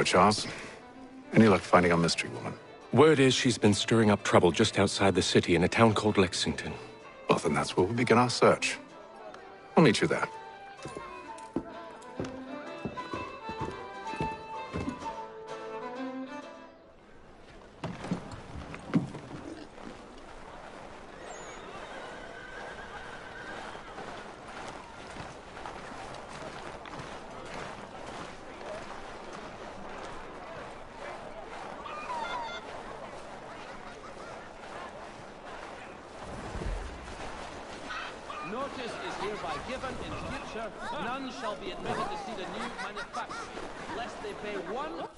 Charles. Any luck finding our mystery woman? Word is she's been stirring up trouble just outside the city in a town called Lexington. Well, then that's where we'll begin our search. I'll meet you there. Notice is hereby given in future, none shall be admitted to see the new manufactory, lest they pay one...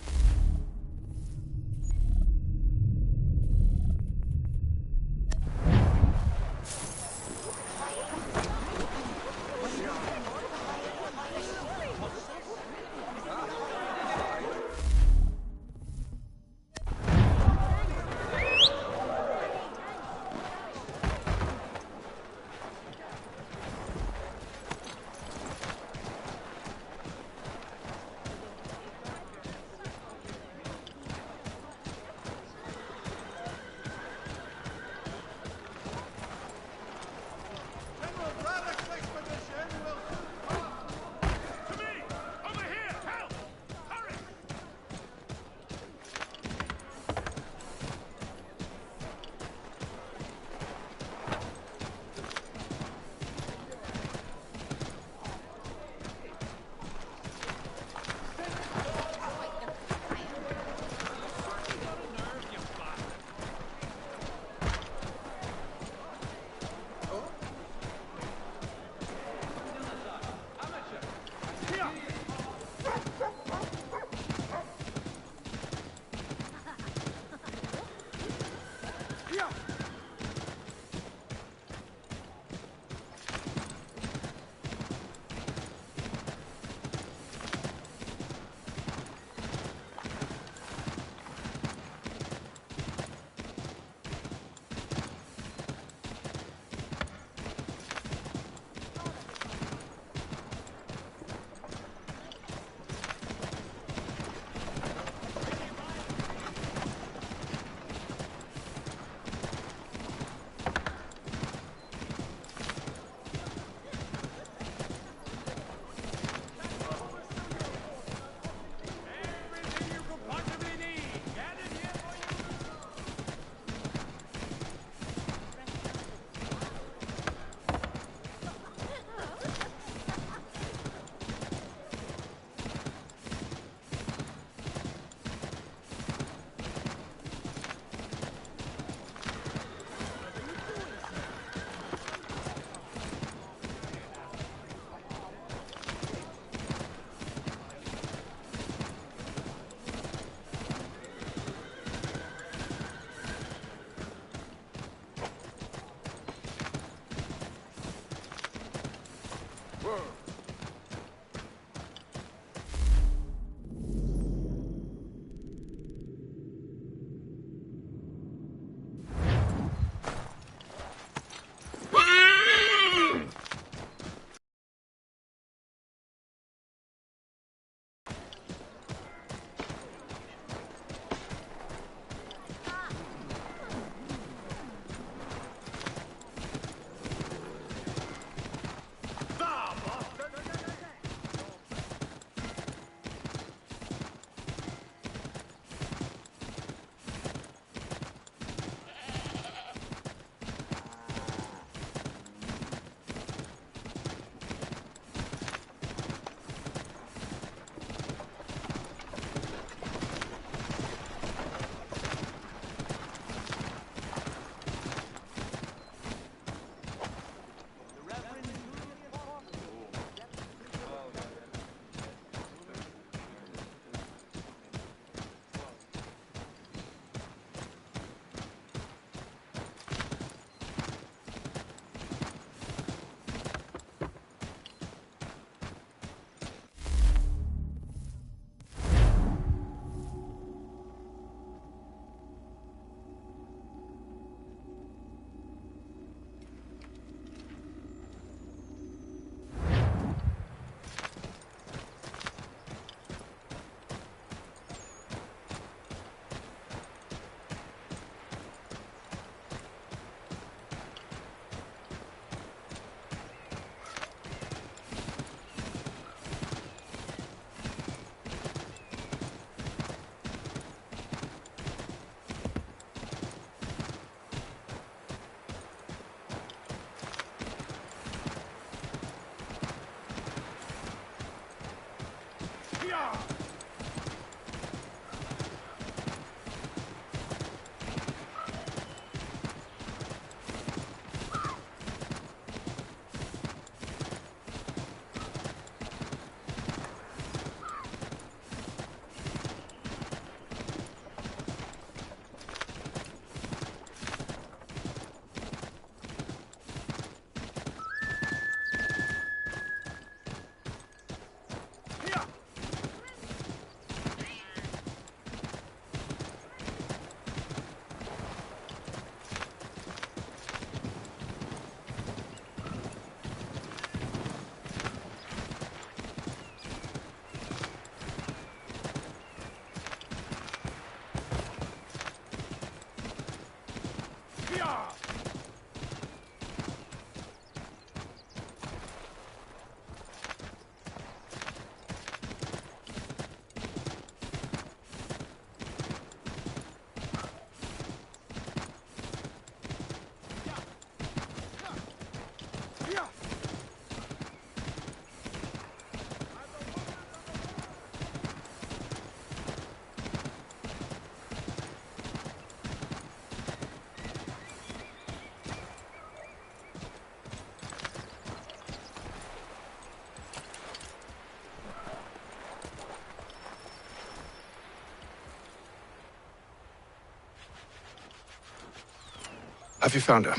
Have you found her?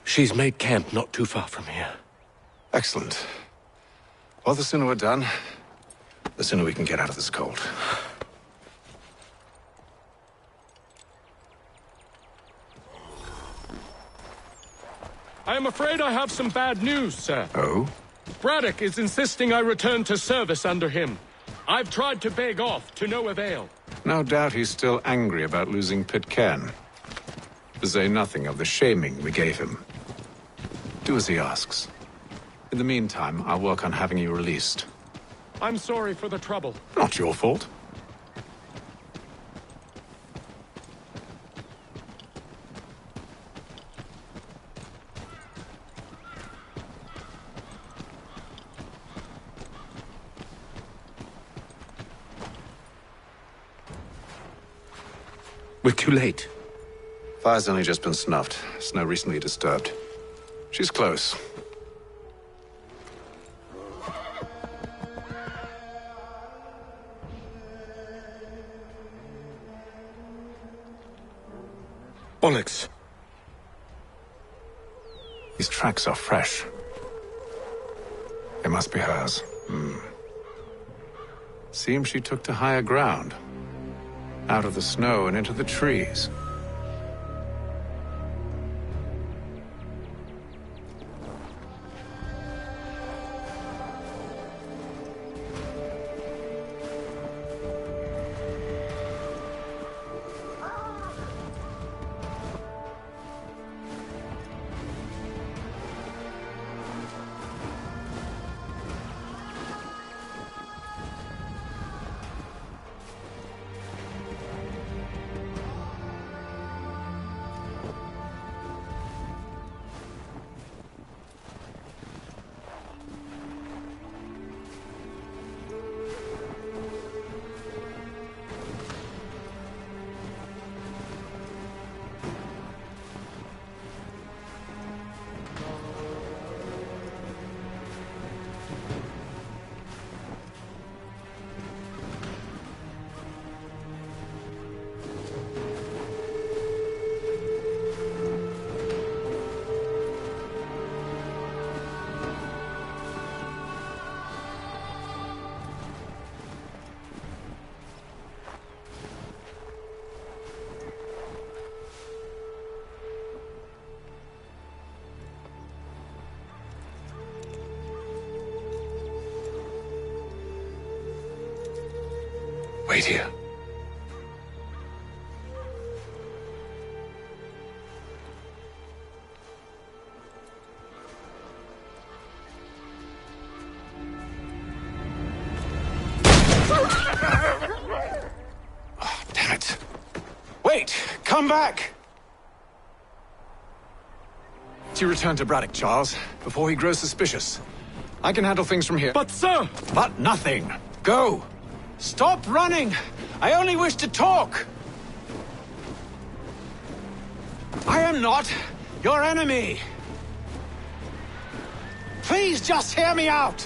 She's made camp not too far from here. Excellent. Well, the sooner we're done, the sooner we can get out of this cold. I am afraid I have some bad news, sir. Oh? Braddock is insisting I return to service under him. I've tried to beg off, to no avail. No doubt he's still angry about losing Pitcairn. To say nothing of the shaming we gave him. Do as he asks. In the meantime, I'll work on having you released. I'm sorry for the trouble. Not your fault. We're too late. Fire's only just been snuffed. Snow recently disturbed. She's close. Bollocks. These tracks are fresh. They must be hers. Seems she took to higher ground. Out of the snow and into the trees. Wait here. Oh, damn it. Wait! Come back! You return to Braddock, Charles, before he grows suspicious. I can handle things from here. But, sir! But nothing. Go! Stop running! I only wish to talk! I am not your enemy! Please just hear me out!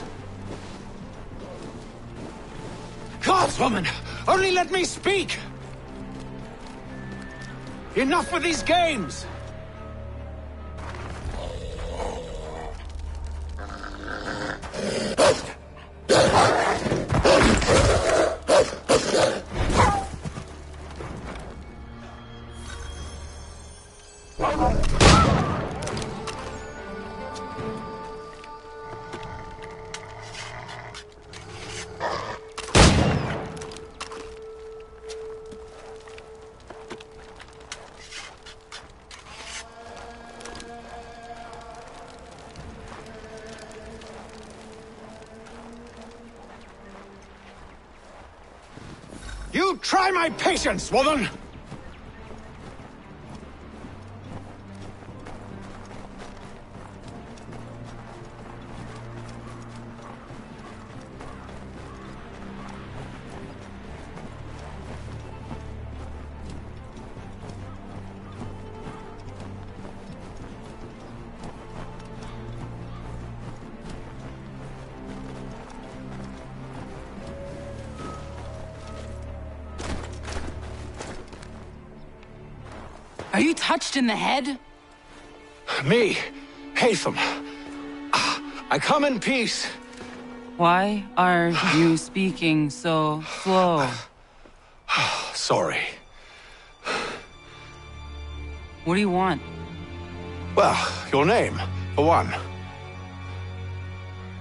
Gods, woman! Only let me speak! Enough with these games! You try my patience, woman! Are you touched in the head? Me, Hatham. I come in peace. Why are you speaking so slow? Sorry. What do you want? Well, your name, for one.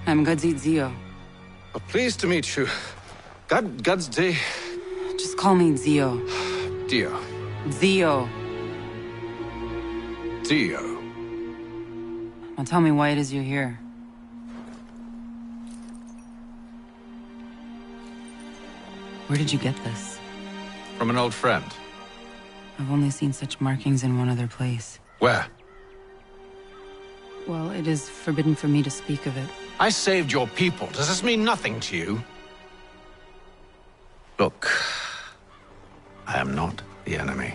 I'm Gadzit Zio. Pleased to meet you. God's day. Just call me Zio. Dio. Zio. Dio. Now tell me why it is you're here. Where did you get this? From an old friend. I've only seen such markings in one other place. Where? Well, it is forbidden for me to speak of it. I saved your people. Does this mean nothing to you? Look, I am not the enemy.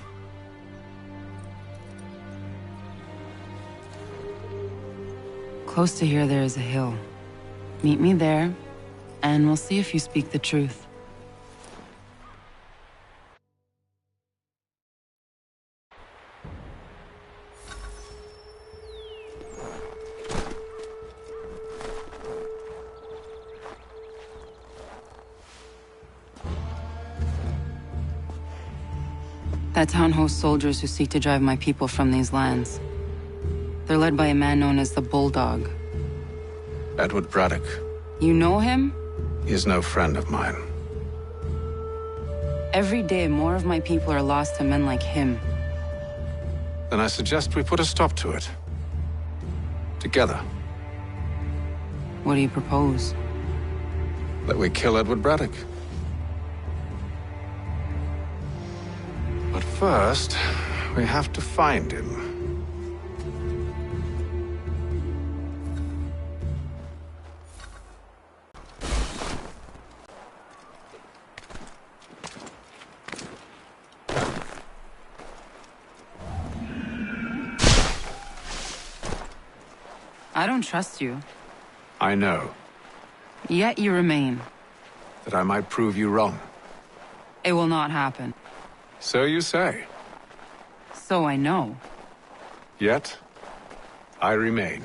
Close to here, there is a hill. Meet me there, and we'll see if you speak the truth. That town hosts soldiers who seek to drive my people from these lands. They're led by a man known as the Bulldog. Edward Braddock. You know him? He is no friend of mine. Every day, more of my people are lost to men like him. Then I suggest we put a stop to it. Together. What do you propose? That we kill Edward Braddock. But first, we have to find him. I don't trust you. I know. Yet you remain. That I might prove you wrong. It will not happen. So you say. So I know. Yet, I remain.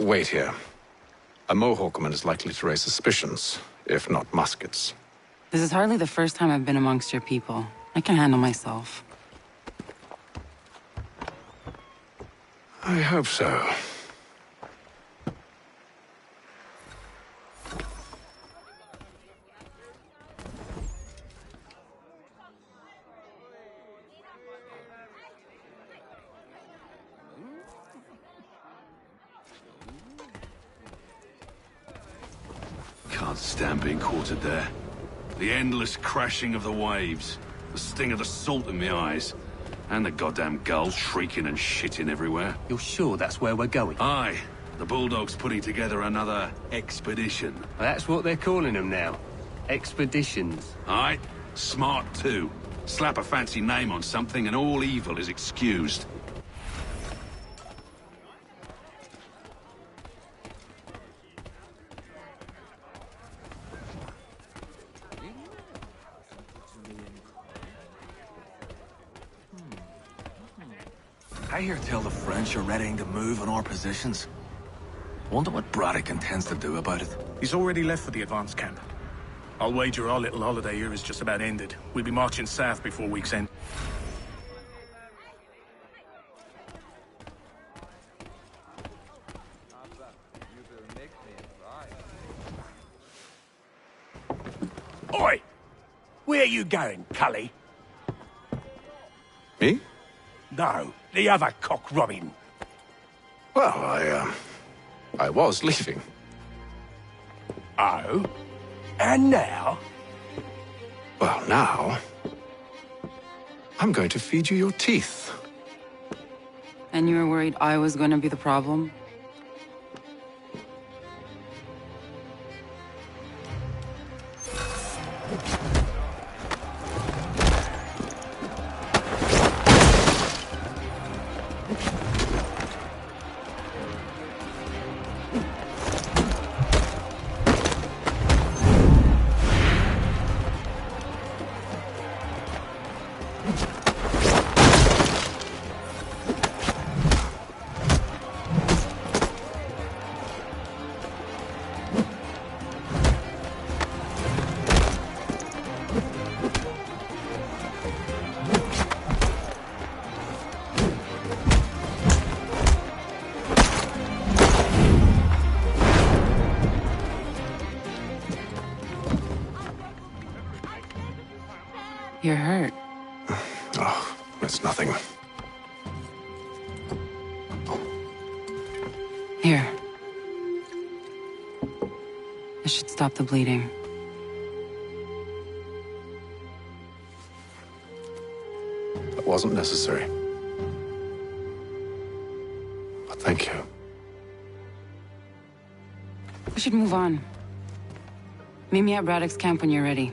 Wait here. A Mohawkman is likely to raise suspicions, if not muskets. This is hardly the first time I've been amongst your people. I can handle myself. I hope so. Can't stand being quartered there. The endless crashing of the waves, the sting of the salt in my eyes, and the goddamn gulls shrieking and shitting everywhere. You're sure that's where we're going? Aye, the Bulldog's putting together another expedition. That's what they're calling them now. Expeditions. Aye, smart too. Slap a fancy name on something and all evil is excused. I hear tell the French are readying to move on our positions. Wonder what Braddock intends to do about it. He's already left for the advance camp. I'll wager our little holiday here is just about ended. We'll be marching south before week's end. Oi! Where you going, Cully? Me? No, the other cock robin. Well, I was leaving. Oh? And now? Well, now... I'm going to feed you your teeth. And you were worried I was going to be the problem? You're hurt. Oh, it's nothing. Here. This should stop the bleeding. That wasn't necessary. But thank you. We should move on. Meet me at Braddock's camp when you're ready.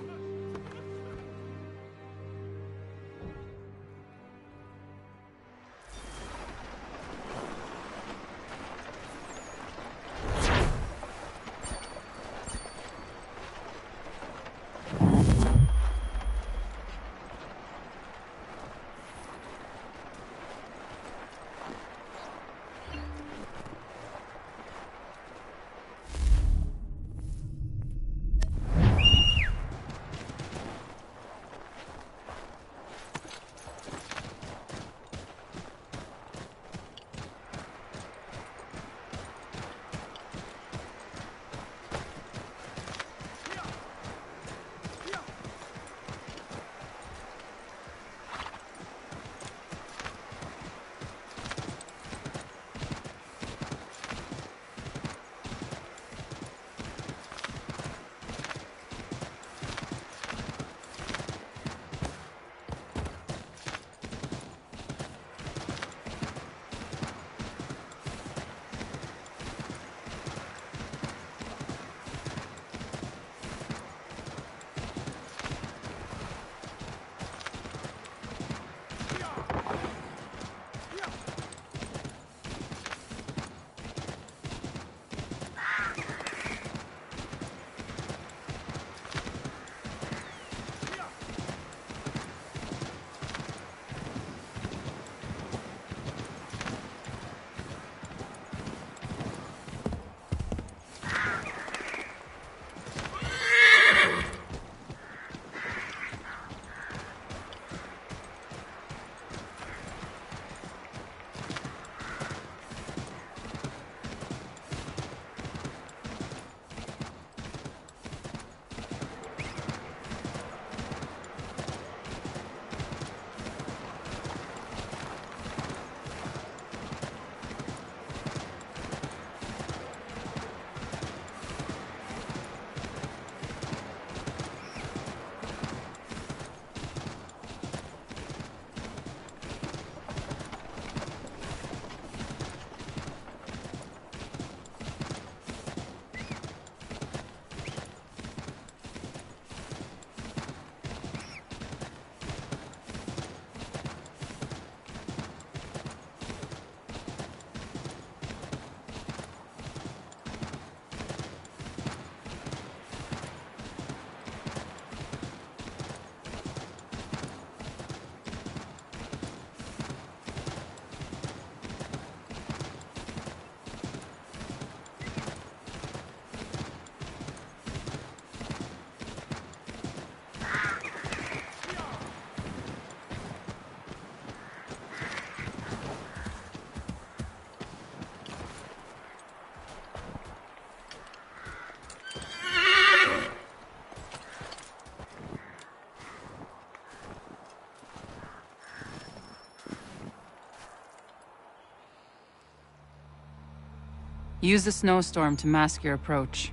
Use the snowstorm to mask your approach.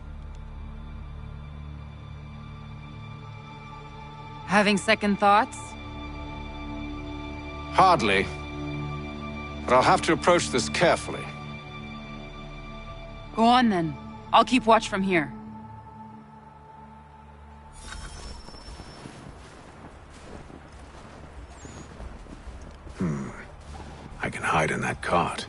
Having second thoughts? Hardly. But I'll have to approach this carefully. Go on then. I'll keep watch from here. I can hide in that cart.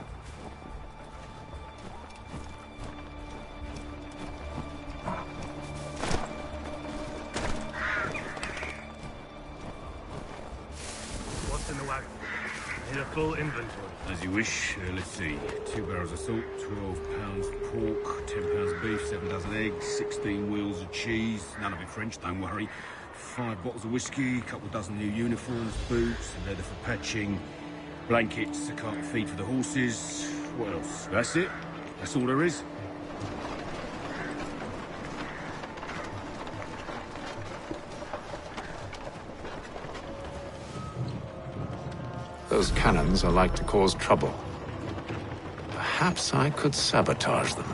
wagon. Need a full inventory. As you wish. Let's see. 2 barrels of salt, 12 pounds pork, 10 pounds of beef, 7 dozen eggs, 16 wheels of cheese. None of it French, don't worry. 5 bottles of whiskey, a couple dozen new uniforms, boots, leather for patching, blankets, a cart of feed for the horses. What else? That's it. That's all there is. Those cannons are like to cause trouble. Perhaps I could sabotage them.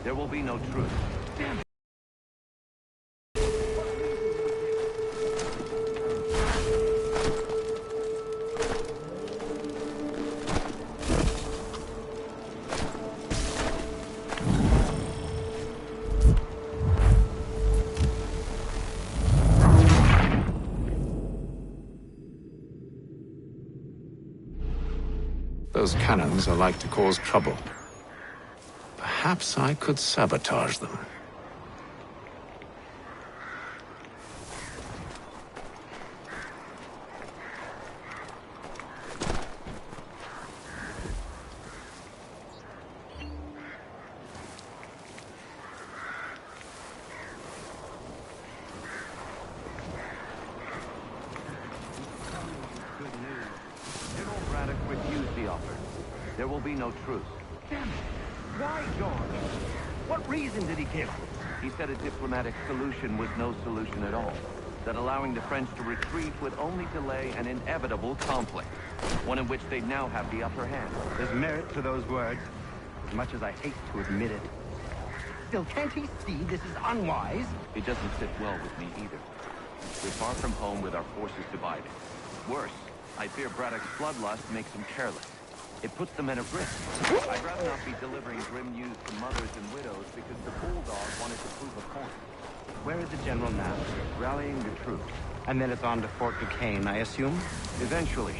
There will be no truth. Damn it. Those cannons are like to cause trouble. Perhaps I could sabotage them. Good news. General Braddock refused the offer. There will be no truce. Damn it. Why, George? What reason did he give? He said a diplomatic solution was no solution at all. That allowing the French to retreat would only delay an inevitable conflict. One in which they'd now have the upper hand. There's merit to those words, as much as I hate to admit it. Still, can't he see this is unwise? It doesn't sit well with me either. We're far from home with our forces divided. Worse, I fear Braddock's bloodlust makes him careless. It puts the men at risk. I'd rather not be delivering grim news to mothers and widows because the bulldog wanted to prove a point. Where is the general now? Rallying the troops. And then it's on to Fort Duquesne, I assume? Eventually.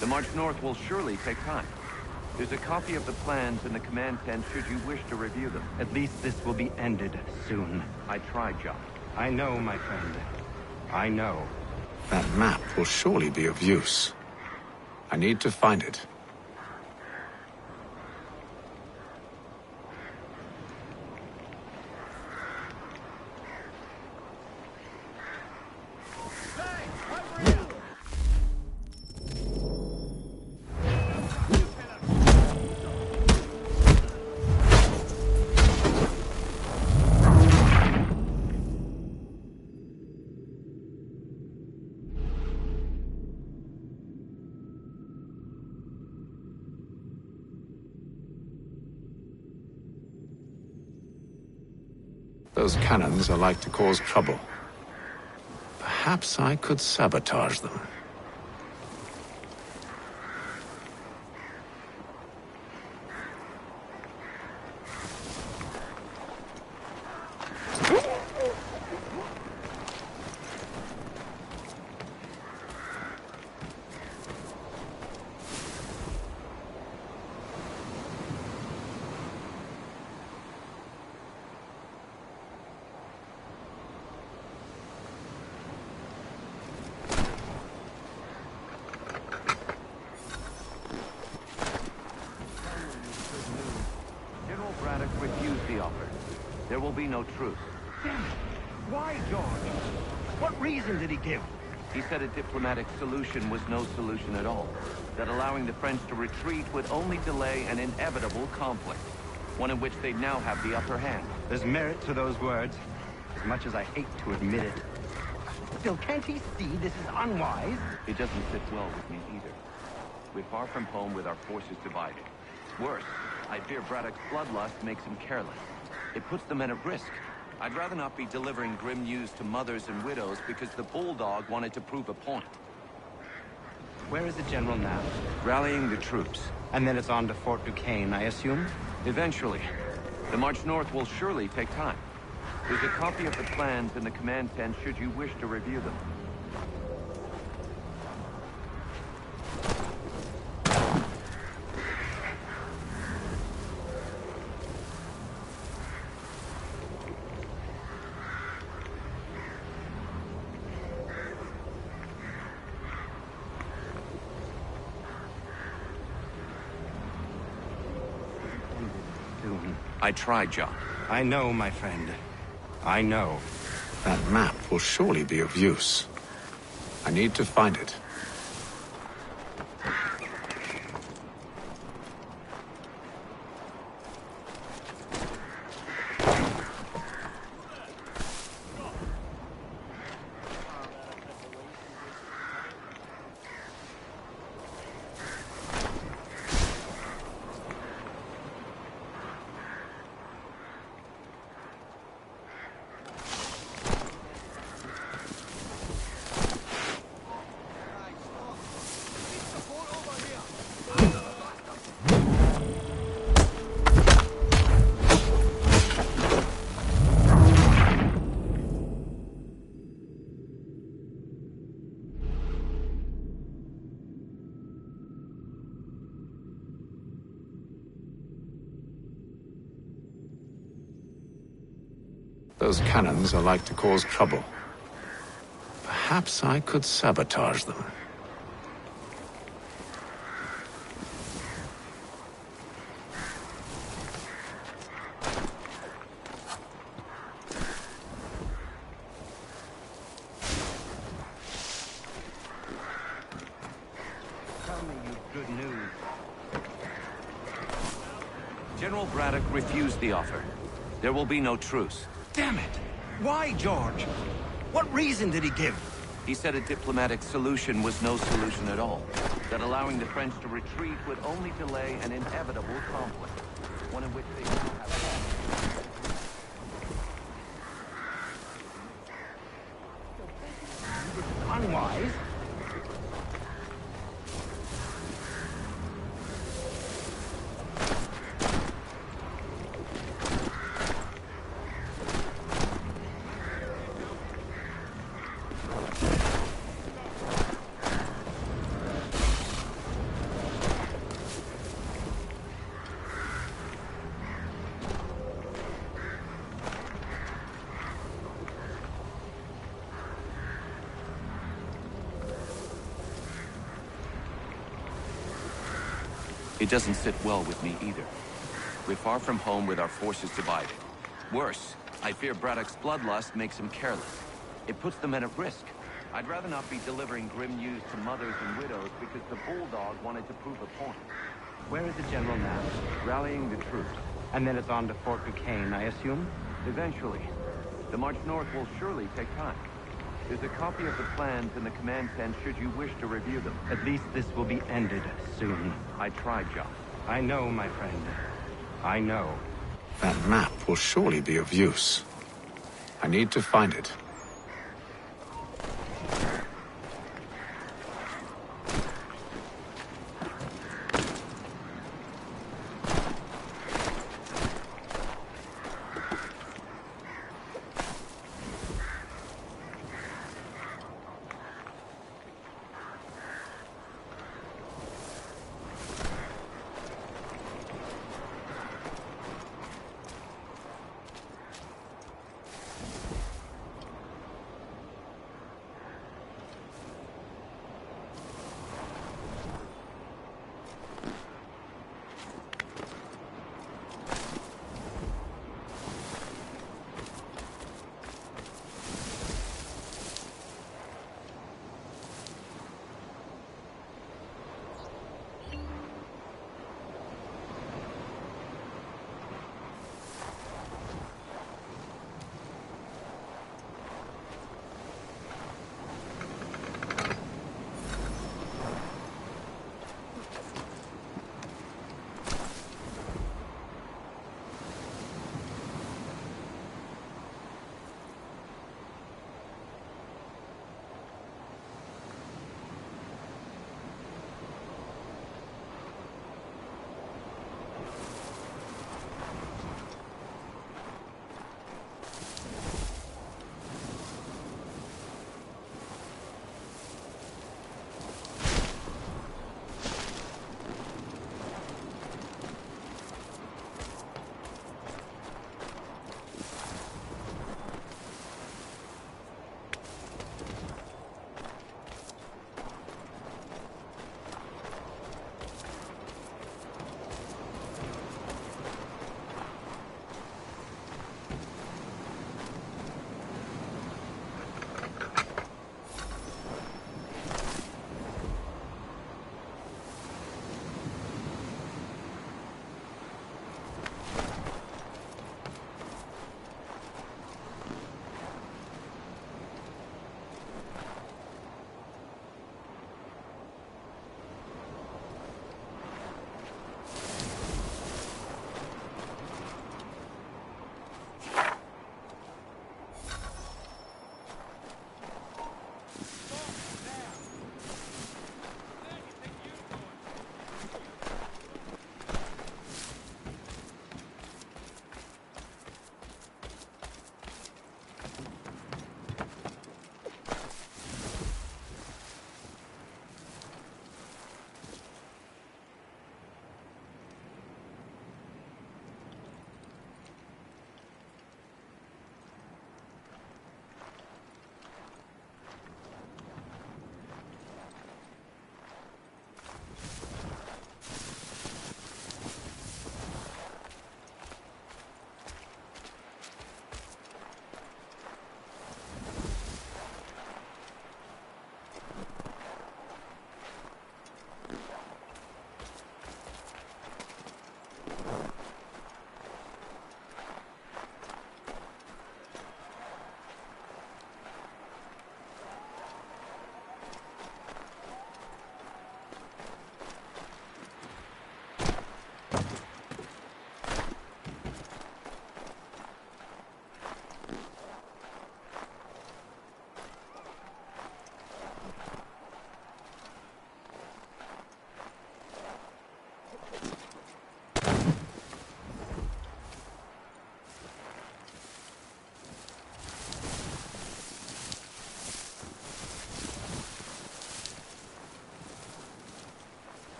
The march north will surely take time. There's a copy of the plans in the command tent should you wish to review them. At least this will be ended soon. I tried, John. I know, my friend. I know. That map will surely be of use. I need to find it. Those cannons are like to cause trouble. Perhaps I could sabotage them. There will be no truce. Damn it! Why, George? What reason did he give? He said a diplomatic solution was no solution at all. That allowing the French to retreat would only delay an inevitable conflict. One in which they now have the upper hand. There's merit to those words, as much as I hate to admit it. Still, can't he see this is unwise? It doesn't sit well with me either. We're far from home with our forces divided. Worse, I fear Braddock's bloodlust makes him careless. It puts the men at risk. I'd rather not be delivering grim news to mothers and widows because the Bulldog wanted to prove a point. Where is the general now? Rallying the troops. And then it's on to Fort Duquesne, I assume? Eventually. The march north will surely take time. There's a copy of the plans in the command tent should you wish to review them. I tried, John. I know, my friend. I know. That map will surely be of use. I need to find it. Those cannons are like to cause trouble. Perhaps I could sabotage them. Tell me you've good news. General Braddock refused the offer. There will be no truce. Damn it! Why, George? What reason did he give? He said a diplomatic solution was no solution at all. That allowing the French to retreat would only delay an inevitable conflict. One in which they now have... Unwise? It doesn't sit well with me either. We're far from home with our forces divided. Worse, I fear Braddock's bloodlust makes him careless. It puts the men at risk. I'd rather not be delivering grim news to mothers and widows because the Bulldog wanted to prove a point. Where is the general now? Rallying the troops. And then it's on to Fort Duquesne, I assume? Eventually. The march north will surely take time. There's a copy of the plans in the command tent should you wish to review them. At least this will be ended soon. I tried, John. I know, my friend. I know. That map will surely be of use. I need to find it.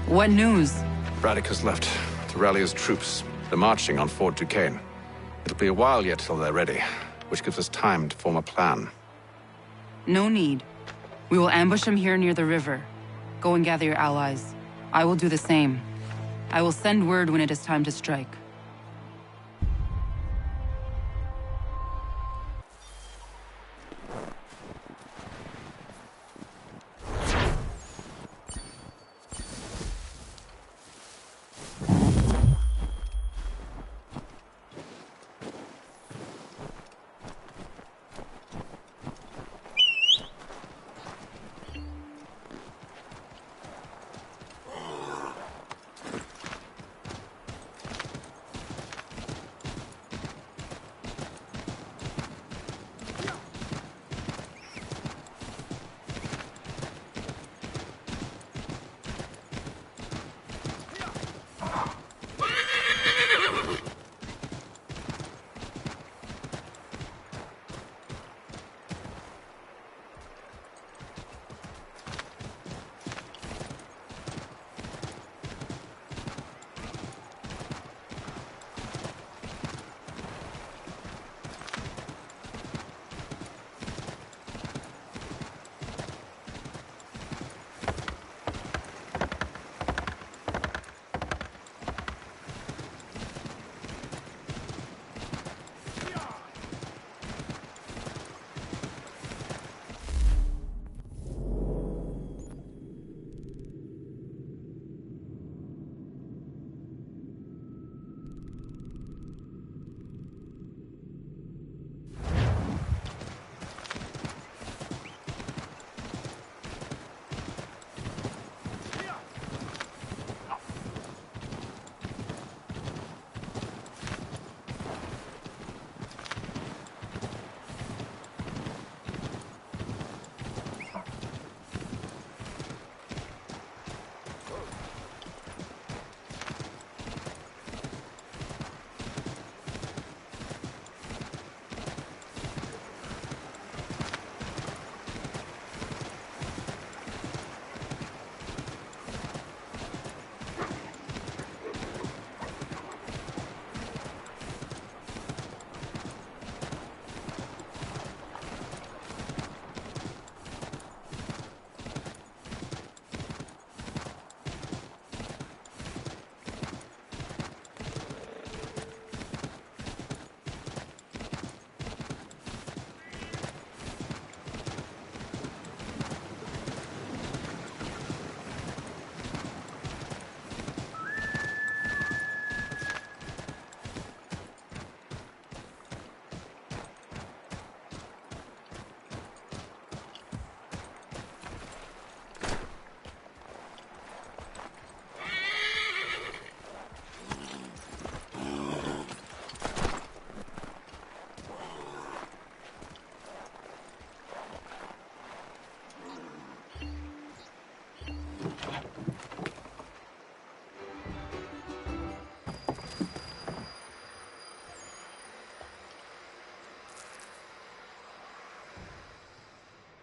What news? Braddock has left to rally his troops. They're marching on Fort Duquesne. It'll be a while yet till they're ready, which gives us time to form a plan. No need. We will ambush them here near the river. Go and gather your allies. I will do the same. I will send word when it is time to strike.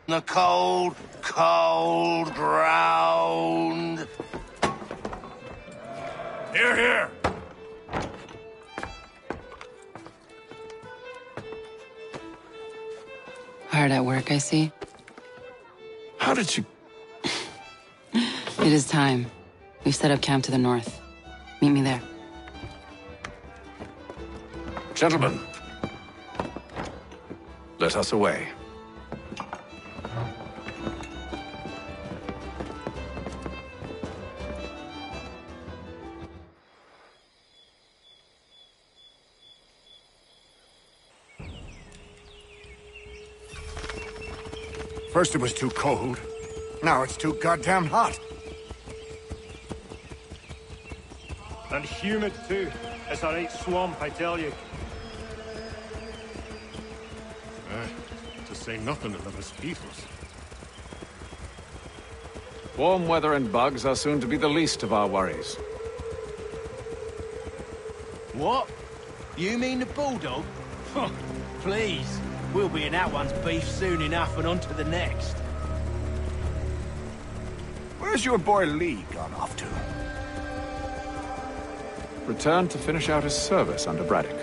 The cold, cold ground. Here, here! Hard at work, I see. How did you... It is time. We've set up camp to the north. Meet me there. Gentlemen, let us away. First it was too cold. Now it's too goddamn hot. And humid too. It's a right swamp, I tell you. To say nothing of the mosquitoes. Warm weather and bugs are soon to be the least of our worries. What? You mean the bulldog? Please. We'll be in that one's beef soon enough and on to the next. Where Where's your boy Lee gone off to? Returned to finish out his service under Braddock.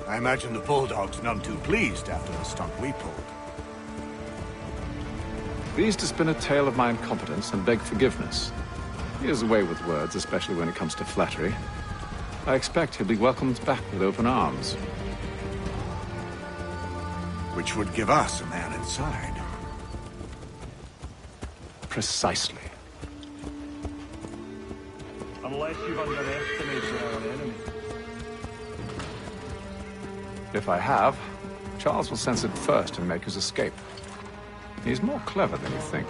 I imagine the Bulldog's none too pleased after the stunt we pulled. Pleased to spin a tale of my incompetence and beg forgiveness. He has a way with words, especially when it comes to flattery. I expect he'll be welcomed back with open arms. Which would give us a man inside. Precisely. Unless you've underestimated our enemy. If I have, Charles will sense it first and make his escape. He's more clever than you think.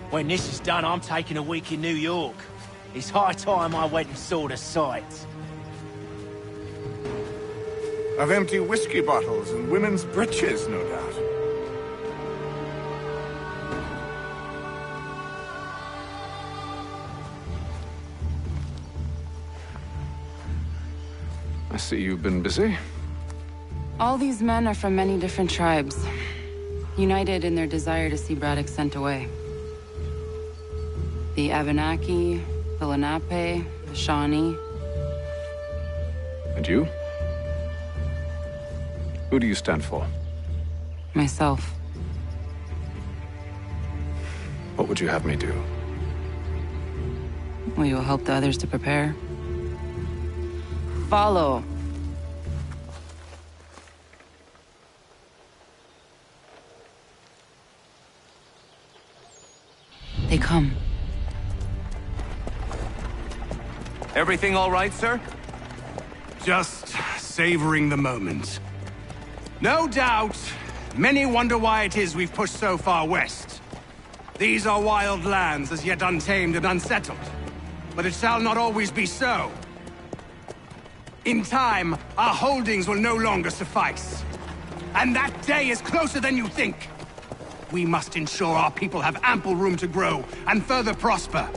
When this is done, I'm taking a week in New York. It's high time I went and saw the sights. Of empty whiskey bottles and women's breeches, no doubt. I see you've been busy. All these men are from many different tribes, united in their desire to see Braddock sent away. The Abenaki, the Lenape, the Shawnee. And you? Who do you stand for? Myself. What would you have me do? Will you help the others to prepare? Follow. They come. Everything all right, sir? Just savoring the moment. No doubt, many wonder why it is we've pushed so far west. These are wild lands as yet untamed and unsettled. But it shall not always be so. In time, our holdings will no longer suffice. And that day is closer than you think. We must ensure our people have ample room to grow and further prosper.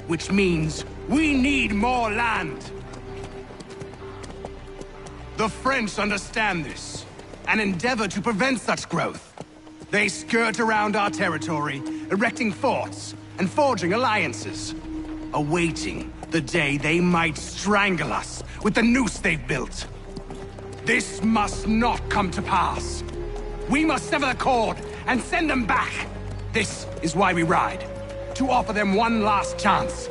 Which means we need more land. The French understand this, and endeavor to prevent such growth. They skirt around our territory, erecting forts and forging alliances, awaiting the day they might strangle us with the noose they've built. This must not come to pass. We must sever the cord and send them back. This is why we ride, to offer them one last chance.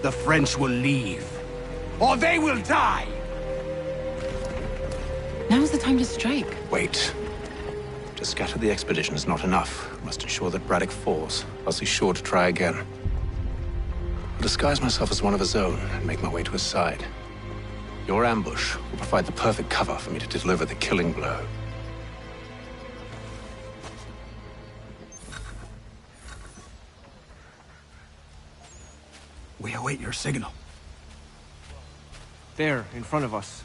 The French will leave, or they will die. Now's the time to strike. Wait. To scatter the expedition is not enough. We must ensure that Braddock falls, else he's sure to try again. I'll disguise myself as one of his own and make my way to his side. Your ambush will provide the perfect cover for me to deliver the killing blow. We await your signal. There, in front of us.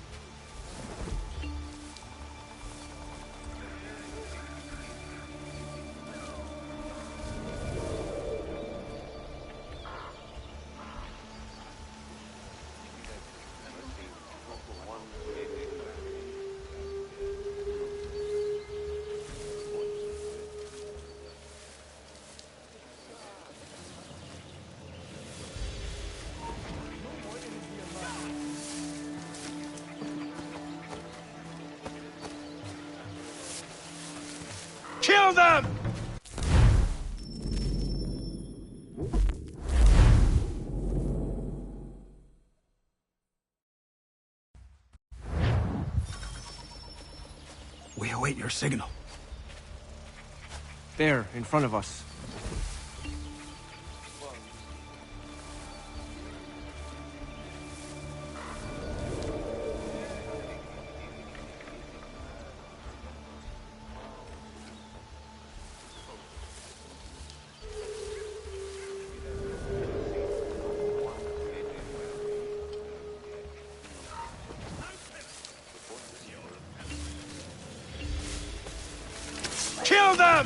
Kill them! We await your signal. There, in front of us. Kill them!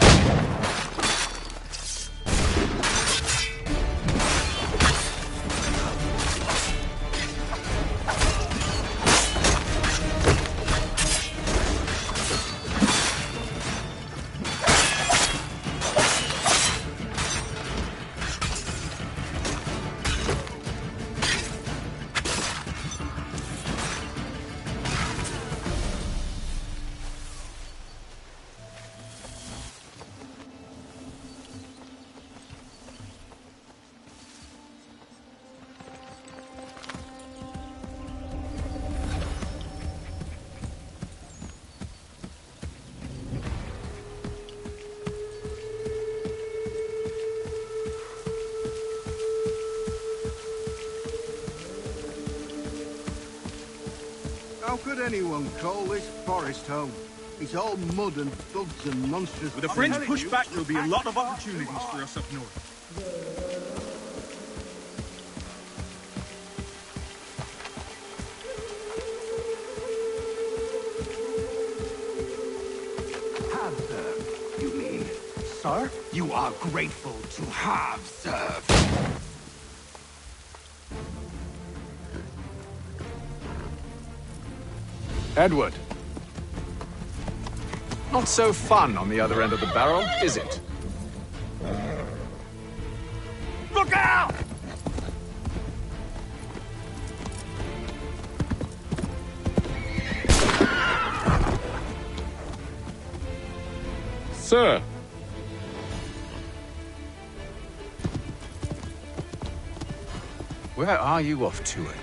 How could anyone call this forest home? It's all mud and thugs and monsters. With the French pushback, there'll be a lot of opportunities for us up north. Have served, you mean? Sir? You are grateful to have served. Edward. Not so fun on the other end of the barrel, is it? Look out! Sir. Where are you off to, Edward?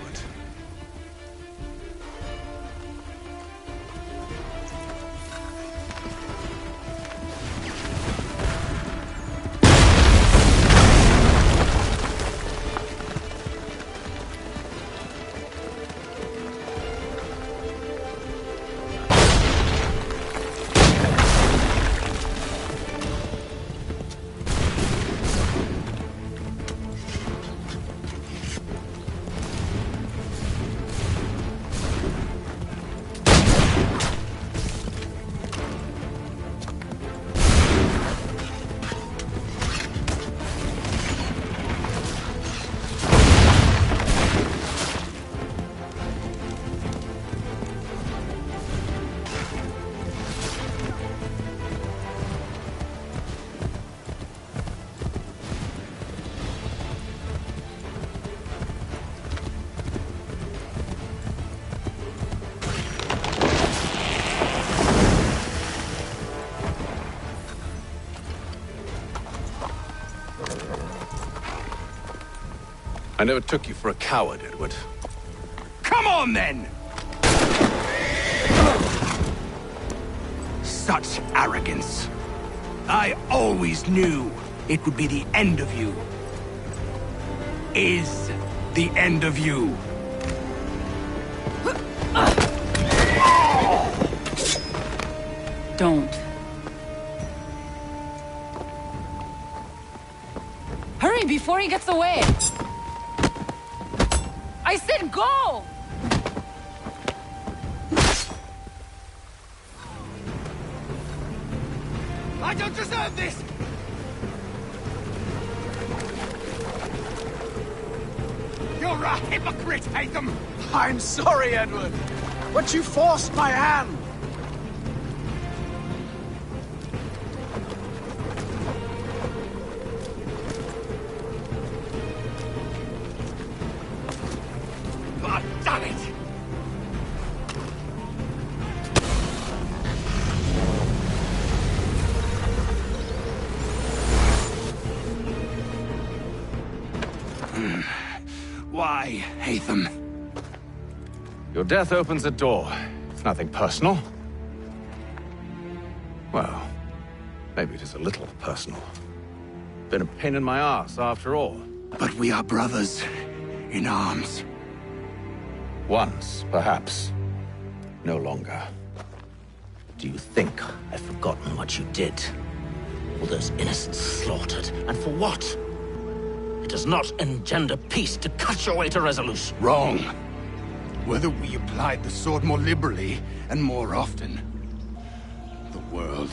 I never took you for a coward, Edward. Come on, then! Such arrogance. I always knew it would be the end of you. Is the end of you. Don't. Hurry before he gets away! I said go! I don't deserve this! You're a hypocrite, Hatham! I'm sorry, Edward, but you forced my hand! God damn it! Why, Hatham? Your death opens a door. It's nothing personal. Well, maybe it is a little personal. Been a pain in my ass, after all. But we are brothers in arms. Once, perhaps. No longer. Do you think I've forgotten what you did? All those innocents slaughtered, and for what? It does not engender peace to cut your way to resolution. Wrong. Whether we applied the sword more liberally and more often, the world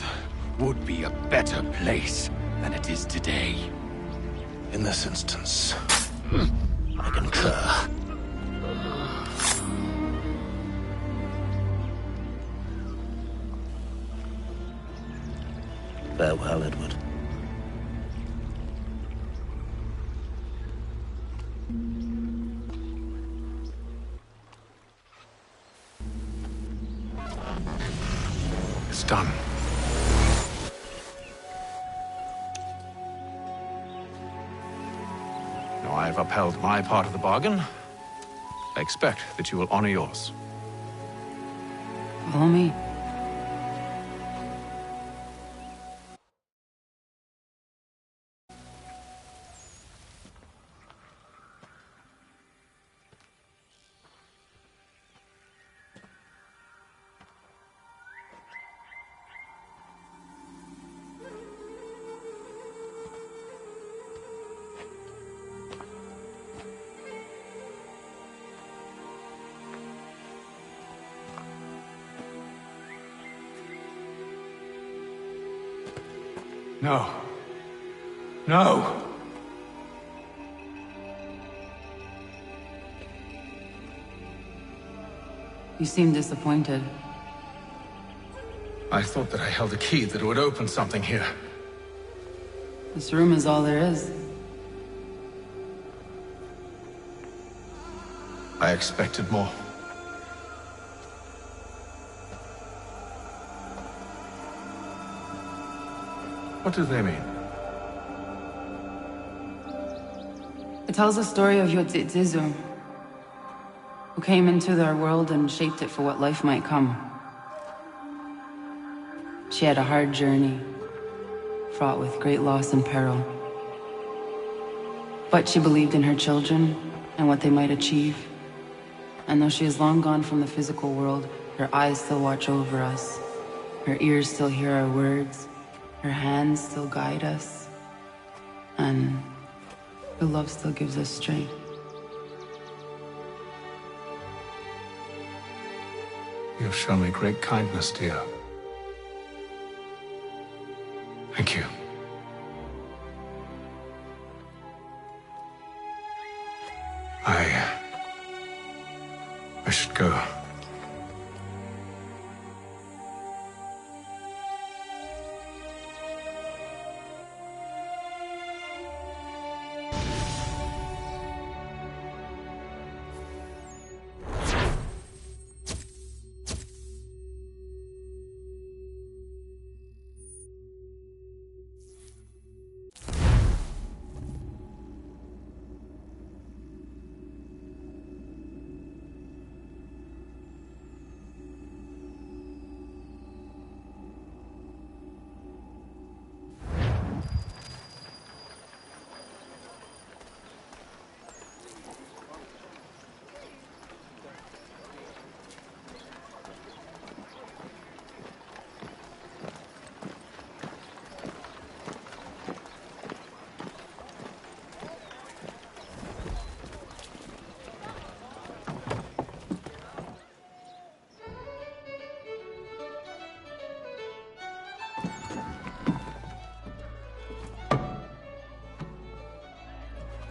would be a better place than it is today. In this instance, I concur. Farewell, Edward. It's done. Now I have upheld my part of the bargain. I expect that you will honor yours. Follow me. No. No! You seem disappointed. I thought that I held a key that would open something here. This room is all there is. I expected more. What do they mean? It tells the story of Yodzizu, who came into our world and shaped it for what life might come. She had a hard journey, fraught with great loss and peril. But she believed in her children and what they might achieve. And though she is long gone from the physical world, her eyes still watch over us. Her ears still hear our words. Her hands still guide us. And her love still gives us strength. You've shown me great kindness, dear. Thank you. I should go.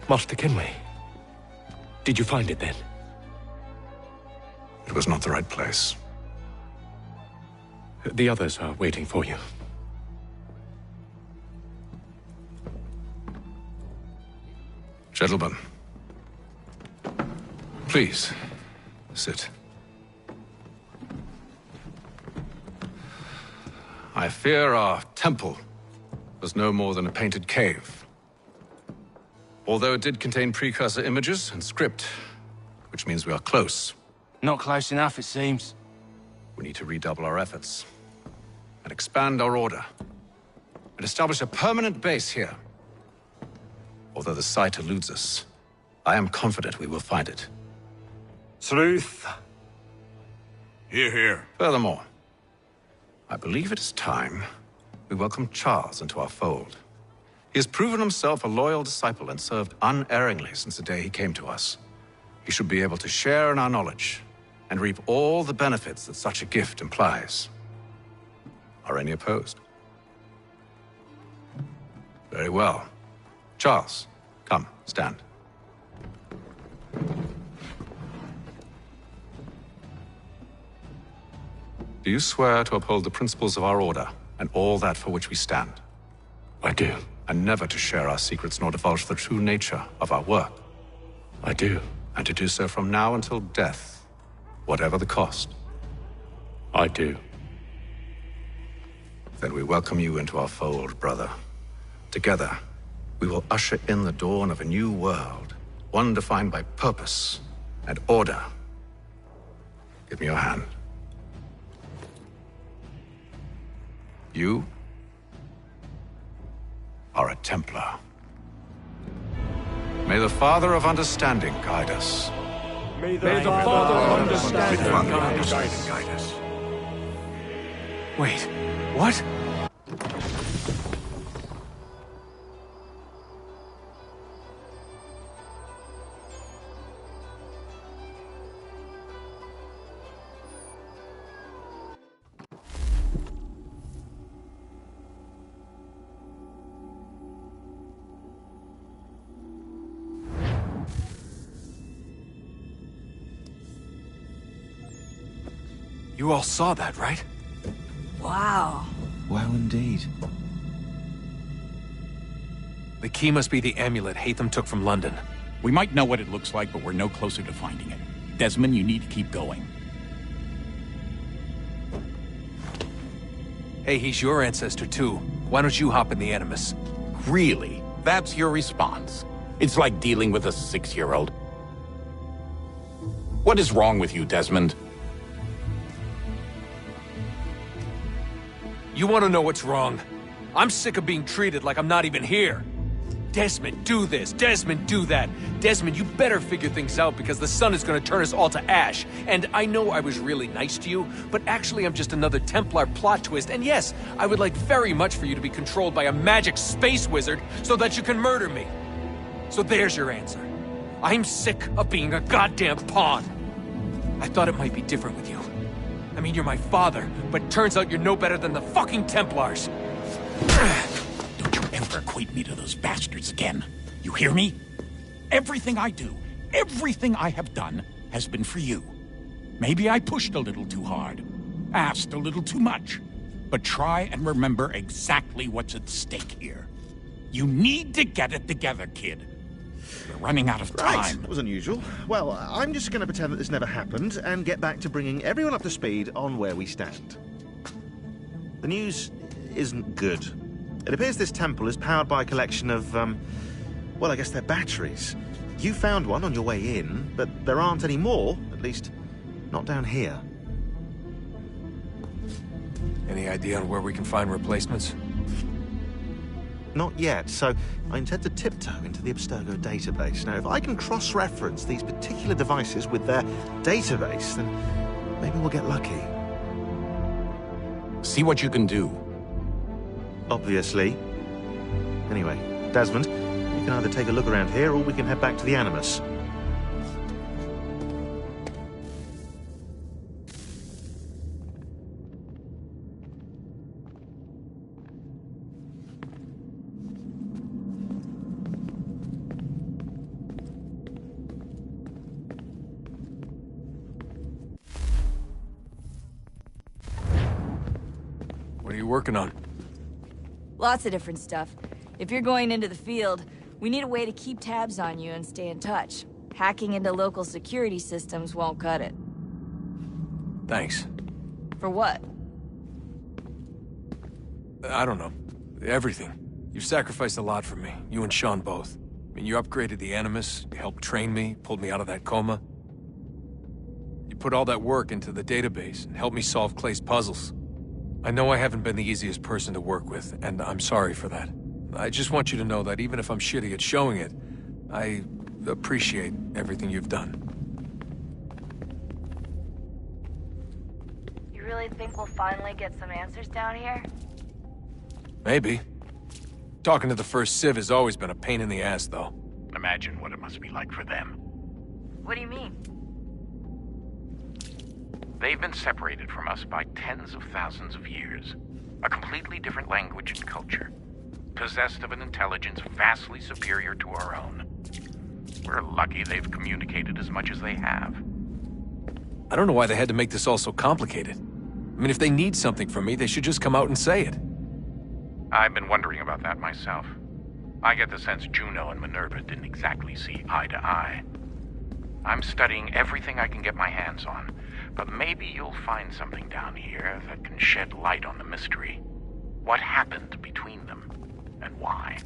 Master Kenway. Did you find it then? It was not the right place. The others are waiting for you. Gentlemen, please, sit. I fear our temple was no more than a painted cave. Although it did contain precursor images and script, which means we are close. Not close enough, it seems. We need to redouble our efforts and expand our order and establish a permanent base here. Although the site eludes us, I am confident we will find it. Truth. Hear, hear. Furthermore, I believe it is time we welcome Charles into our fold. He has proven himself a loyal disciple and served unerringly since the day he came to us. He should be able to share in our knowledge and reap all the benefits that such a gift implies. Are any opposed? Very well. Charles, come, stand. Do you swear to uphold the principles of our order and all that for which we stand? I do. And never to share our secrets nor divulge the true nature of our work? I do. And to do so from now until death, whatever the cost? I do. Then we welcome you into our fold, brother. Together, we will usher in the dawn of a new world, one defined by purpose and order. Give me your hand. You are a Templar. May the Father of Understanding guide us. May the Father of Understanding guide us. Wait, what? You all saw that, right? Wow. Wow, indeed. The key must be the amulet Hatham took from London. We might know what it looks like, but we're no closer to finding it. Desmond, you need to keep going. Hey, he's your ancestor too. Why don't you hop in the Animus? Really? That's your response? It's like dealing with a 6-year-old. What is wrong with you, Desmond? You want to know what's wrong? I'm sick of being treated like I'm not even here. Desmond, do this. Desmond, do that. Desmond, you better figure things out because the sun is going to turn us all to ash. And I know I was really nice to you, but actually I'm just another Templar plot twist. And yes, I would like very much for you to be controlled by a magic space wizard so that you can murder me. So there's your answer. I'm sick of being a goddamn pawn. I thought it might be different with you. I mean, you're my father, but turns out you're no better than the fucking Templars. Don't you ever equate me to those bastards again. You hear me? Everything I do, everything I have done, has been for you. Maybe I pushed a little too hard, asked a little too much, but try and remember exactly what's at stake here. You need to get it together, kid. We're running out of time. Right, that was unusual. Well, I'm just going to pretend that this never happened and get back to bringing everyone up to speed on where we stand. The news isn't good. It appears this temple is powered by a collection of, well, I guess they're batteries. You found one on your way in, but there aren't any more, at least not down here. Any idea on where we can find replacements? Not yet, so I intend to tiptoe into the Abstergo database. Now, if I can cross-reference these particular devices with their database, then maybe we'll get lucky. See what you can do. Obviously. Anyway, Desmond, you can either take a look around here or we can head back to the Animus. What are you working on? Lots of different stuff. If you're going into the field, we need a way to keep tabs on you and stay in touch. Hacking into local security systems won't cut it. Thanks. For what? I don't know. Everything. You've sacrificed a lot for me. You and Sean both. I mean, you upgraded the Animus, you helped train me, pulled me out of that coma. You put all that work into the database and helped me solve Clay's puzzles. I know I haven't been the easiest person to work with, and I'm sorry for that. I just want you to know that even if I'm shitty at showing it, I appreciate everything you've done. You really think we'll finally get some answers down here? Maybe. Talking to the First Civ has always been a pain in the ass, though. Imagine what it must be like for them. What do you mean? They've been separated from us by tens of thousands of years. A completely different language and culture. Possessed of an intelligence vastly superior to our own. We're lucky they've communicated as much as they have. I don't know why they had to make this all so complicated. I mean, if they need something from me, they should just come out and say it. I've been wondering about that myself. I get the sense Juno and Minerva didn't exactly see eye to eye. I'm studying everything I can get my hands on, but maybe you'll find something down here that can shed light on the mystery. What happened between them, and why?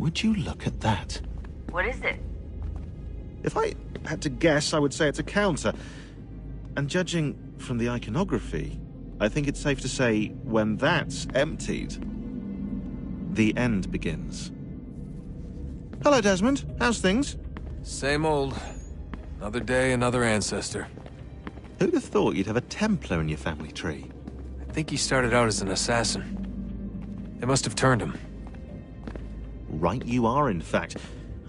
Would you look at that? What is it? If I had to guess, I would say it's a counter. And judging from the iconography, I think it's safe to say when that's emptied, the end begins. Hello, Desmond. How's things? Same old. Another day, another ancestor. Who'd have thought you'd have a Templar in your family tree? I think he started out as an assassin. They must have turned him. Right you are, in fact.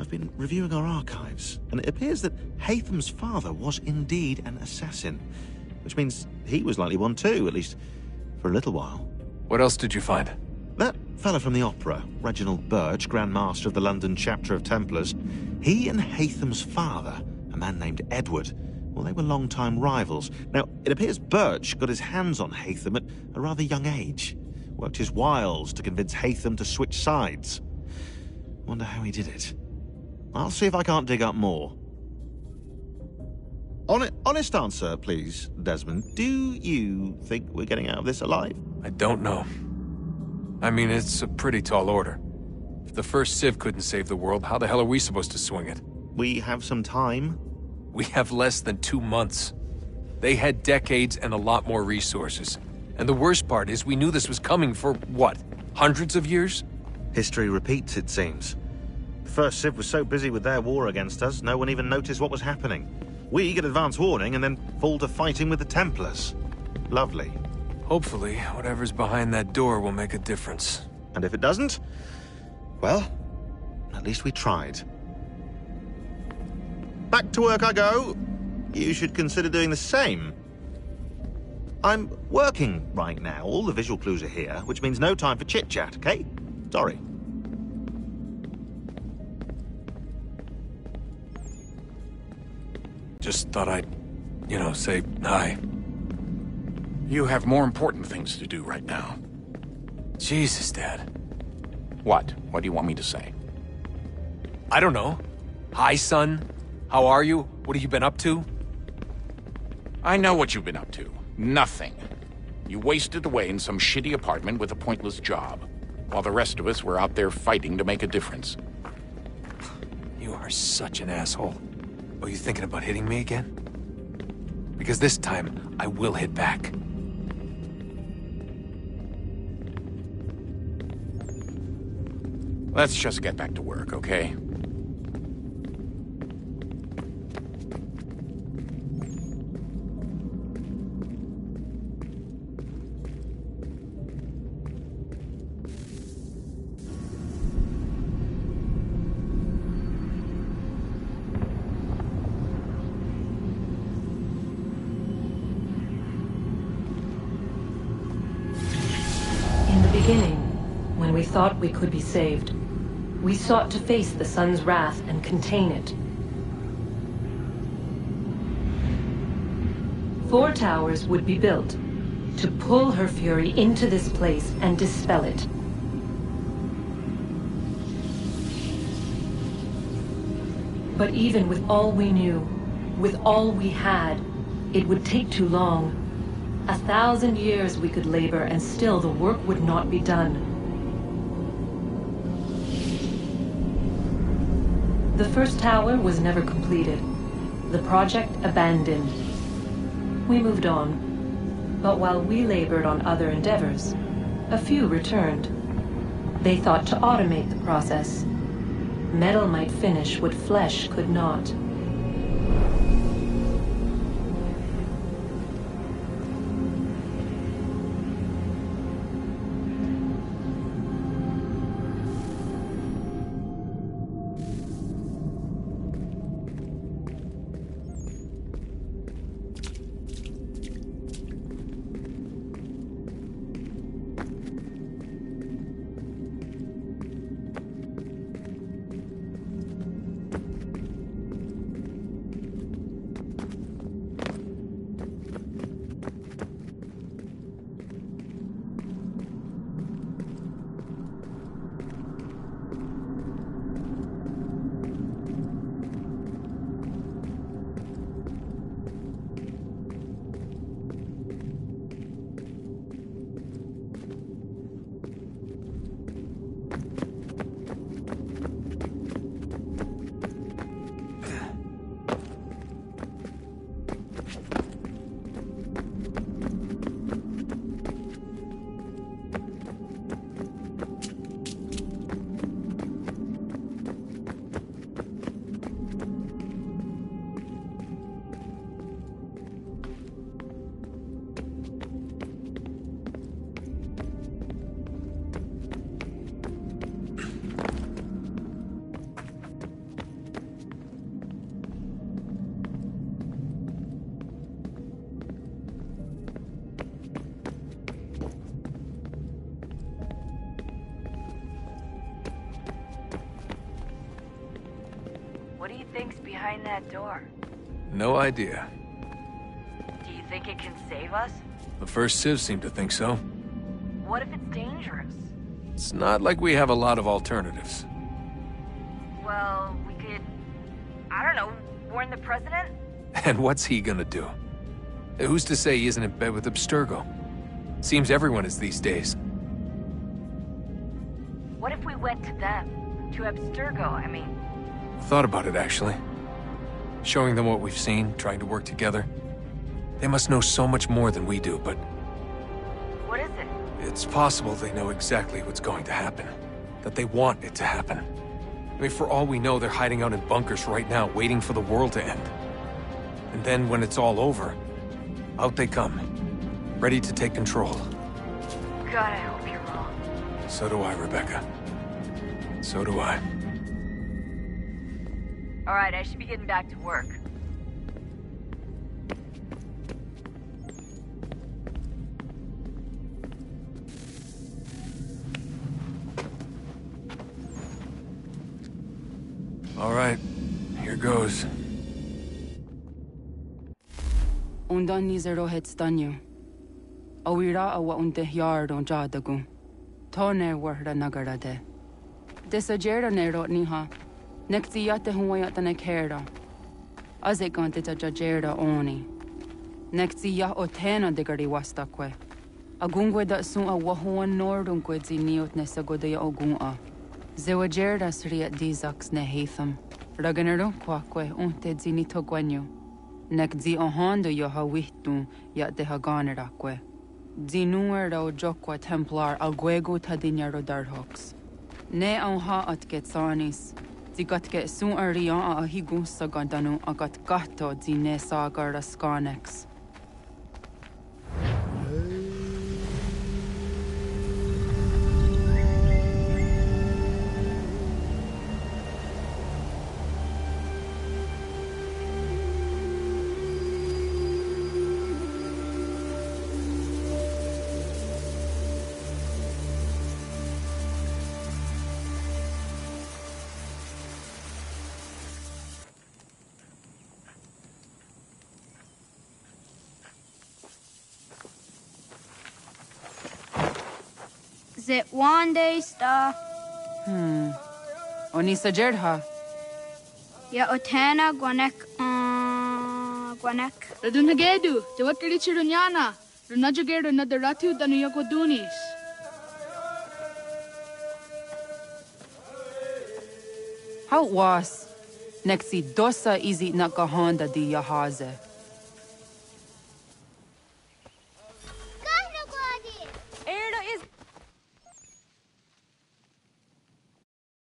I've been reviewing our archives, and it appears that Haytham's father was indeed an assassin, which means he was likely one too, at least for a little while. What else did you find? That fella from the opera, Reginald Birch, Grand Master of the London chapter of Templars, he and Haytham's father, a man named Edward, well, they were long-time rivals. Now, it appears Birch got his hands on Haytham at a rather young age, worked his wiles to convince Haytham to switch sides. Wonder how he did it. I'll see if I can't dig up more. Honest answer, please, Desmond. Do you think we're getting out of this alive? I don't know. I mean, it's a pretty tall order. If the first Civ couldn't save the world, how the hell are we supposed to swing it? We have some time. We have less than 2 months. They had decades and a lot more resources. And the worst part is we knew this was coming for, what, hundreds of years? History repeats, it seems. The first Civ was so busy with their war against us, no one even noticed what was happening. We get advance warning and then fall to fighting with the Templars. Lovely. Hopefully, whatever's behind that door will make a difference. And if it doesn't, well, at least we tried. Back to work I go. You should consider doing the same. I'm working right now. All the visual clues are here, which means no time for chit-chat, okay? Sorry. Just thought I'd, say hi. You have more important things to do right now. Jesus, Dad. What? What do you want me to say? I don't know. Hi, son. How are you? What have you been up to? I know what you've been up to. Nothing. You wasted away in some shitty apartment with a pointless job, while the rest of us were out there fighting to make a difference. You are such an asshole. Are you thinking about hitting me again? Because this time, I will hit back. Let's just get back to work, okay? In the beginning, when we thought we could be saved, we sought to face the sun's wrath and contain it. 4 towers would be built to pull her fury into this place and dispel it. But even with all we knew, with all we had, it would take too long. 1,000 years we could labor and still the work would not be done. The first tower was never completed. The project abandoned. We moved on. But while we labored on other endeavors, a few returned. They thought to automate the process. Metal might finish what flesh could not. think's behind that door? No idea. Do you think it can save us? The first Civ seemed to think so. What if it's dangerous? It's not like we have a lot of alternatives. Well, we could... I don't know, warn the president? And what's he gonna do? Who's to say he isn't in bed with Abstergo? Seems everyone is these days. What if we went to them? To Abstergo, I mean. Thought about it, actually. Showing them what we've seen, trying to work together. They must know so much more than we do, but... What is it? It's possible they know exactly what's going to happen. That they want it to happen. I mean, for all we know, they're hiding out in bunkers right now, waiting for the world to end. And then, when it's all over, out they come. Ready to take control. God, I hope you're wrong. So do I, Rebecca. So do I. Alright, I should be getting back to work. Alright, here goes. Undan nizero het stanyu. Awira awa unte yard on jadagu. Toner warda nagarade. Desajera nero niha. Nektiyate huwayata nekera. Azekante ta jajera oni. Nektiya otena degari wastakwe. Agungwe da sun a wahuan nordungwe ziniot nesagodaya ogunga. Zewajerda sriat dizax ne hatham. Raganero kwakwe unte zinito gwenyo. Nek zi ohando yo hawitu ya de haganerakwe. Zinuer o jokwa templar alguego tadinyaro darhox. Ne ha at getsanis. Zigat get sun arian a higun sagandanu agat gato zine sagar skanex. Zit one day sta. Oni sajerha. Ya otana gwanek gwanek. Radunhagedu, te watri chirunyana. Runajagedu na daratu danu yakodunis. How was? Nexi dosa izi nakahanda di yahaze.